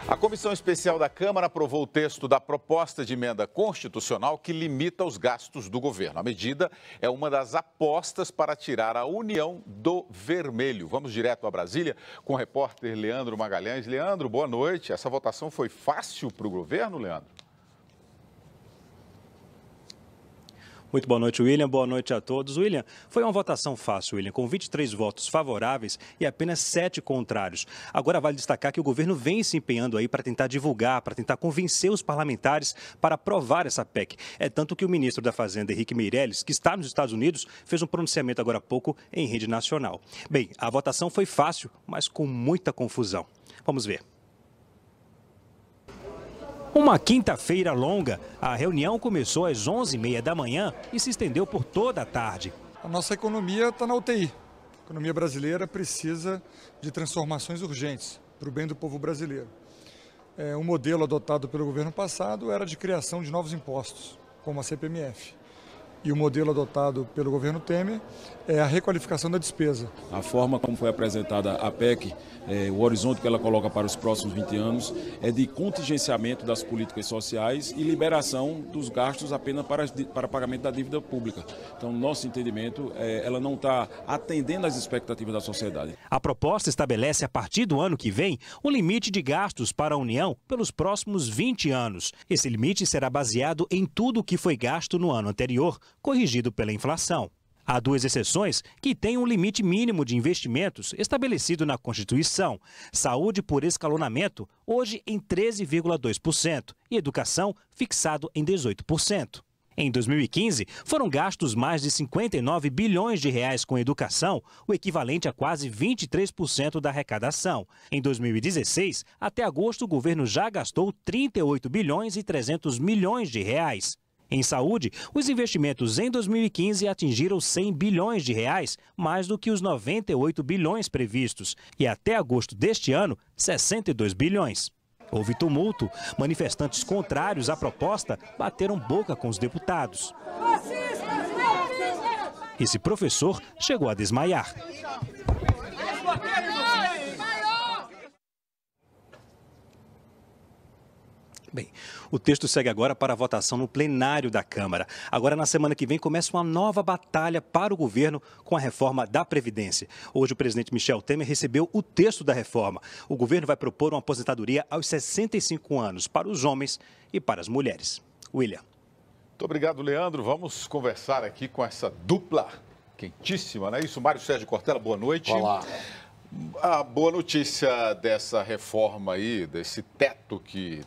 A Comissão Especial da Câmara aprovou o texto da proposta de emenda constitucional que limita os gastos do governo. A medida é uma das apostas para tirar a União do vermelho. Vamos direto a Brasília com o repórter Leandro Magalhães. Leandro, boa noite. Essa votação foi fácil para o governo, Leandro? Muito boa noite, William. Boa noite a todos. William, foi uma votação fácil, William, com 23 votos favoráveis e apenas 7 contrários. Agora vale destacar que o governo vem se empenhando aí para tentar divulgar, para tentar convencer os parlamentares para aprovar essa PEC. É tanto que o ministro da Fazenda, Henrique Meirelles, que está nos Estados Unidos, fez um pronunciamento agora há pouco em rede nacional. Bem, a votação foi fácil, mas com muita confusão. Vamos ver. Uma quinta-feira longa, a reunião começou às 11h30 da manhã e se estendeu por toda a tarde. A nossa economia está na UTI. A economia brasileira precisa de transformações urgentes para o bem do povo brasileiro. O modelo adotado pelo governo passado era de criação de novos impostos, como a CPMF. E o modelo adotado pelo governo Temer é a requalificação da despesa. A forma como foi apresentada a PEC, o horizonte que ela coloca para os próximos 20 anos é de contingenciamento das políticas sociais e liberação dos gastos apenas para pagamento da dívida pública. Então, no nosso entendimento, ela não está atendendo às expectativas da sociedade. A proposta estabelece, a partir do ano que vem, um limite de gastos para a União pelos próximos 20 anos. Esse limite será baseado em tudo o que foi gasto no ano anterior, corrigido pela inflação. Há 2 exceções que têm um limite mínimo de investimentos estabelecido na Constituição. Saúde por escalonamento, hoje em 13,2%, e educação, fixado em 18%. Em 2015, foram gastos mais de 59 bilhões de reais com educação, o equivalente a quase 23% da arrecadação. Em 2016, até agosto, o governo já gastou 38 bilhões e 300 milhões de reais. Em saúde, os investimentos em 2015 atingiram 100 bilhões de reais, mais do que os 98 bilhões previstos, e até agosto deste ano, 62 bilhões. Houve tumulto, manifestantes contrários à proposta bateram boca com os deputados. Esse professor chegou a desmaiar. Bem, o texto segue agora para a votação no plenário da Câmara. Agora, na semana que vem, começa uma nova batalha para o governo com a reforma da Previdência. Hoje, o presidente Michel Temer recebeu o texto da reforma. O governo vai propor uma aposentadoria aos 65 anos para os homens e para as mulheres. William. Muito obrigado, Leandro. Vamos conversar aqui com essa dupla quentíssima, não é isso? Mário Sérgio Cortella, boa noite. Olá. A boa notícia dessa reforma aí, desse teto que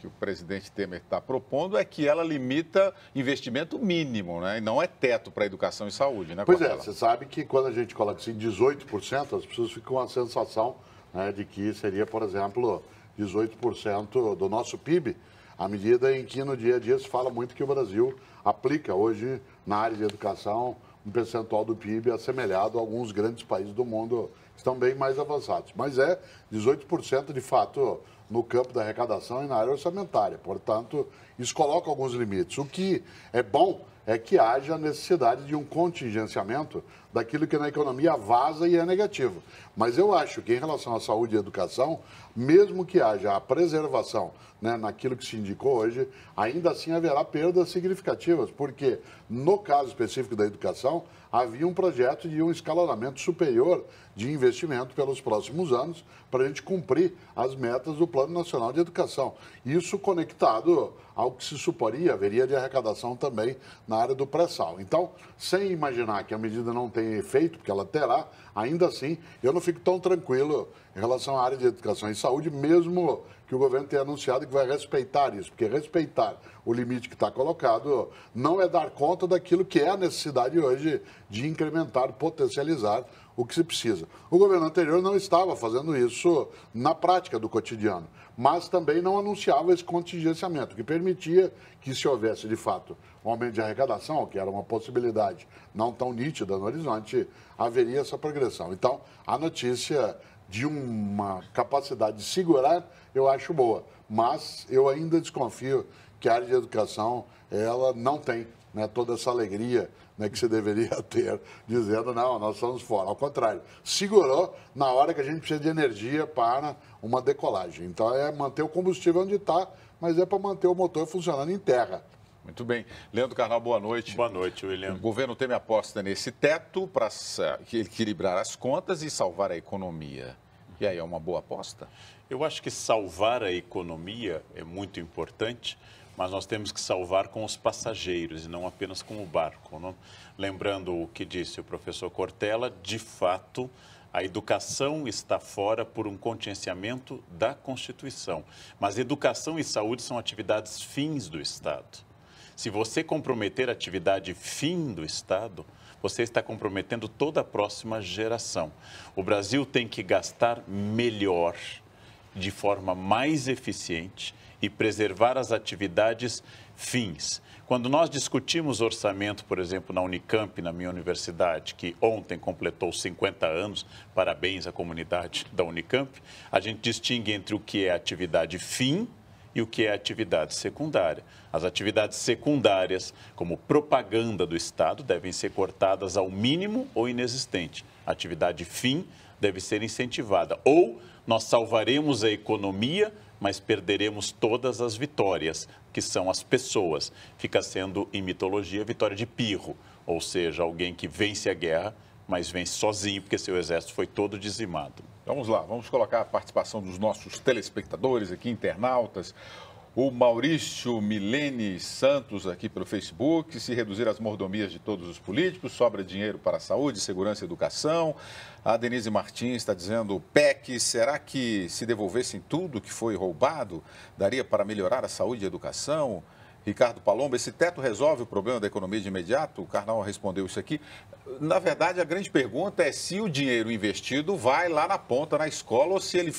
o presidente Temer está propondo é que ela limita investimento mínimo, né? E não é teto para educação e saúde, né, Pois Cortella? você sabe que quando a gente coloca assim 18%, as pessoas ficam com a sensação, né, de que seria, por exemplo, 18% do nosso PIB, à medida em que no dia a dia se fala muito que o Brasil aplica hoje na área de educação um percentual do PIB assemelhado a alguns grandes países do mundo que estão bem mais avançados. Mas é 18% de fato no campo da arrecadação e na área orçamentária. Portanto, isso coloca alguns limites. O que é bom é que haja necessidade de um contingenciamento daquilo que na economia vaza e é negativo. Mas eu acho que em relação à saúde e educação, mesmo que haja a preservação, né, naquilo que se indicou hoje, ainda assim haverá perdas significativas, porque no caso específico da educação, havia um projeto de um escalonamento superior de investimento pelos próximos anos para a gente cumprir as metas do Plano Nacional de Educação. Isso conectado ao que se suporia haveria de arrecadação também na área do pré-sal. Então, sem imaginar que a medida não tenha efeito, porque ela terá, ainda assim, eu não fico tão tranquilo em relação à área de educação e saúde, mesmo que o governo tenha anunciado que vai respeitar isso, porque respeitar o limite que está colocado não é dar conta daquilo que é a necessidade hoje de incrementar, potencializar o que se precisa. O governo anterior não estava fazendo isso na prática do cotidiano, mas também não anunciava esse contingenciamento, que permitia que, se houvesse, de fato, um aumento de arrecadação, que era uma possibilidade não tão nítida no horizonte, haveria essa progressão. Então, a notícia de uma capacidade de segurar, eu acho boa, mas eu ainda desconfio que a área de educação, ela não tem né, toda essa alegria, né, que você deveria ter, dizendo, não, nós estamos fora. Ao contrário, segurou na hora que a gente precisa de energia para uma decolagem. Então, é manter o combustível onde está, mas é para manter o motor funcionando em terra. Muito bem. Leandro Carnal, boa noite. Boa noite, William. O governo Temer aposta nesse teto para equilibrar as contas e salvar a economia. E aí, é uma boa aposta? Eu acho que salvar a economia é muito importante, mas nós temos que salvar com os passageiros e não apenas com o barco. Não? Lembrando o que disse o professor Cortella, de fato, a educação está fora por um contingenciamento da Constituição. Mas educação e saúde são atividades fins do Estado. Se você comprometer a atividade fim do Estado, você está comprometendo toda a próxima geração. O Brasil tem que gastar melhor, de forma mais eficiente e preservar as atividades fins. Quando nós discutimos orçamento, por exemplo, na Unicamp, na minha universidade, que ontem completou 50 anos, parabéns à comunidade da Unicamp, a gente distingue entre o que é atividade fim e o que é atividade secundária. As atividades secundárias, como propaganda do Estado, devem ser cortadas ao mínimo ou inexistente. A atividade fim deve ser incentivada. Ou nós salvaremos a economia, mas perderemos todas as vitórias, que são as pessoas. Fica sendo, em mitologia, vitória de Pirro, ou seja, alguém que vence a guerra, mas vence sozinho, porque seu exército foi todo dizimado. Vamos lá, vamos colocar a participação dos nossos telespectadores aqui, internautas. O Maurício Milene Santos aqui pelo Facebook: se reduzir as mordomias de todos os políticos, sobra dinheiro para a saúde, segurança e educação. A Denise Martins está dizendo: PEC, será que se devolvessem tudo que foi roubado, daria para melhorar a saúde e a educação? Ricardo Palomba: esse teto resolve o problema da economia de imediato? O Carnal respondeu isso aqui. Na verdade, a grande pergunta é se o dinheiro investido vai lá na ponta, na escola, ou se ele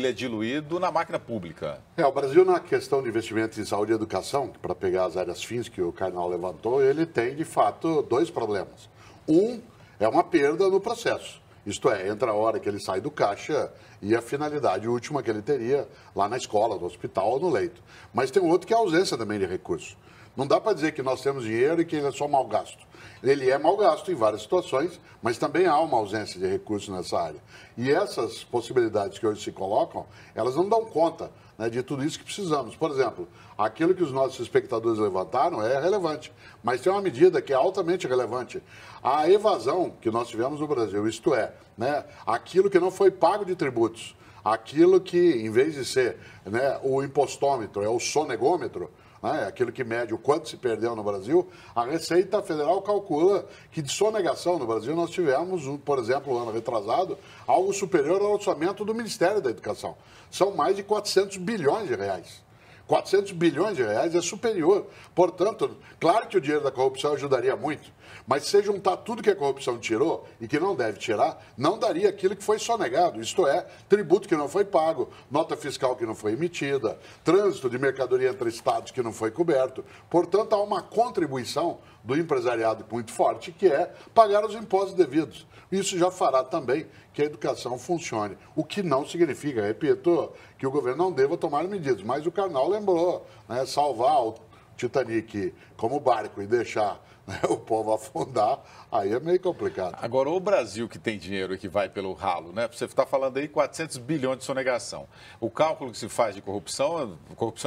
é diluído na máquina pública. O Brasil, na questão de investimento em saúde e educação, para pegar as áreas fins que o Carnal levantou, ele tem, de fato, dois problemas. Um é uma perda no processo. Isto é, entre a hora que ele sai do caixa e a finalidade última que ele teria lá na escola, no hospital ou no leito. Mas tem outro que é a ausência também de recursos. Não dá para dizer que nós temos dinheiro e que ele é só mal gasto. Ele é mal gasto em várias situações, mas também há uma ausência de recursos nessa área. E essas possibilidades que hoje se colocam, elas não dão conta, né, de tudo isso que precisamos. Por exemplo, aquilo que os nossos espectadores levantaram é relevante, mas tem uma medida que é altamente relevante. A evasão que nós tivemos no Brasil, isto é, né, aquilo que não foi pago de tributos, aquilo que, em vez de ser, né, o impostômetro, é o sonegômetro, né, aquilo que mede o quanto se perdeu no Brasil, a Receita Federal calcula que de sonegação no Brasil nós tivemos, por exemplo, no ano retrasado, algo superior ao orçamento do Ministério da Educação. São mais de 400 bilhões de reais. 400 bilhões de reais é superior. Portanto, claro que o dinheiro da corrupção ajudaria muito, mas se juntar tudo que a corrupção tirou e que não deve tirar, não daria aquilo que foi sonegado, isto é, tributo que não foi pago, nota fiscal que não foi emitida, trânsito de mercadoria entre estados que não foi coberto. Portanto, há uma contribuição do empresariado muito forte, que é pagar os impostos devidos. Isso já fará também que a educação funcione. O que não significa, repito, que o governo não deva tomar medidas. Mas o Carnal lembrou, né, salvar o Titanic como barco e deixar, né, o povo afundar, aí é meio complicado. Agora, o Brasil que tem dinheiro e que vai pelo ralo, né? Você está falando aí 400 bilhões de sonegação. O cálculo que se faz de corrupção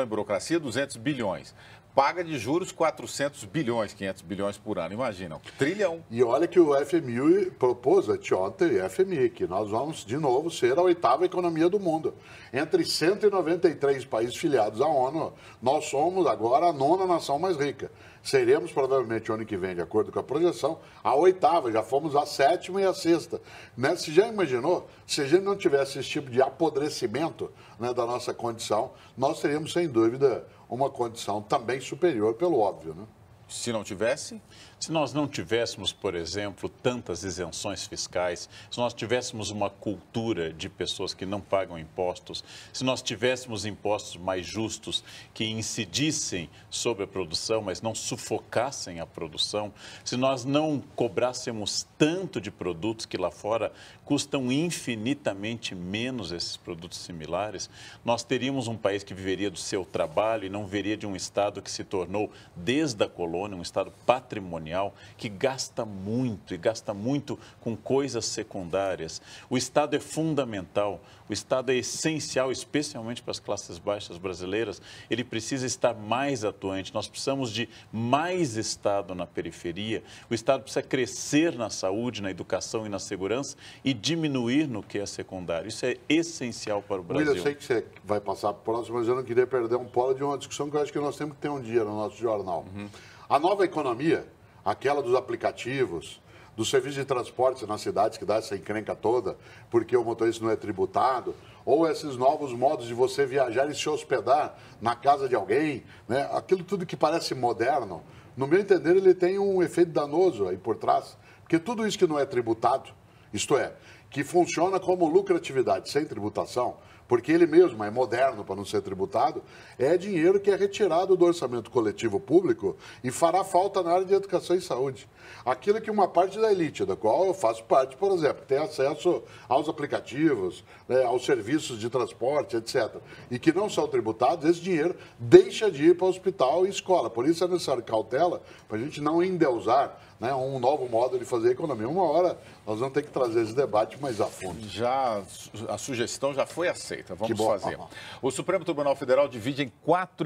e burocracia, 200 bilhões. Paga de juros 400 bilhões, 500 bilhões por ano, imaginam, trilhão. E olha que o FMI propôs anteontem, FMI, que nós vamos, de novo, ser a 8ª economia do mundo. Entre 193 países filiados à ONU, nós somos agora a 9ª nação mais rica. Seremos, provavelmente, o ano que vem, de acordo com a projeção, a 8ª, já fomos a 7ª e a 6ª. Né? Você já imaginou, se a gente não tivesse esse tipo de apodrecimento, né, da nossa condição, nós teríamos, sem dúvida, uma condição também superior, pelo óbvio, né? Se não tivesse? Se nós não tivéssemos, por exemplo, tantas isenções fiscais, se nós tivéssemos uma cultura de pessoas que não pagam impostos, se nós tivéssemos impostos mais justos que incidissem sobre a produção, mas não sufocassem a produção, se nós não cobrássemos tanto de produtos que lá fora custam infinitamente menos esses produtos similares, nós teríamos um país que viveria do seu trabalho e não viveria de um Estado que se tornou, desde a colônia, falou, um Estado patrimonial que gasta muito e gasta muito com coisas secundárias. O Estado é fundamental, o Estado é essencial, especialmente para as classes baixas brasileiras. Ele precisa estar mais atuante, nós precisamos de mais Estado na periferia. O Estado precisa crescer na saúde, na educação e na segurança e diminuir no que é secundário. Isso é essencial para o Brasil. William, eu sei que você vai passar para o próximo, mas eu não queria perder um polo de uma discussão que eu acho que nós temos que ter um dia no nosso jornal. A nova economia, aquela dos aplicativos, do serviço de transporte nas cidades que dá essa encrenca toda, porque o motorista não é tributado, ou esses novos modos de você viajar e se hospedar na casa de alguém, né? Aquilo tudo que parece moderno, no meu entender, ele tem um efeito danoso aí por trás, porque tudo isso que não é tributado, isto é, que funciona como lucratividade sem tributação, porque ele mesmo é moderno para não ser tributado, é dinheiro que é retirado do orçamento coletivo público e fará falta na área de educação e saúde. Aquilo que uma parte da elite, da qual eu faço parte, por exemplo, tem acesso aos aplicativos, né, aos serviços de transporte, etc., e que não são tributados, esse dinheiro deixa de ir para o hospital e escola. Por isso é necessário cautela para a gente não endeusar, né, um novo modo de fazer economia. Uma hora nós vamos ter que trazer esse debate mais a fundo. Já, a sugestão já foi aceita. Vamos Que bom. fazer. O Supremo Tribunal Federal divide em 4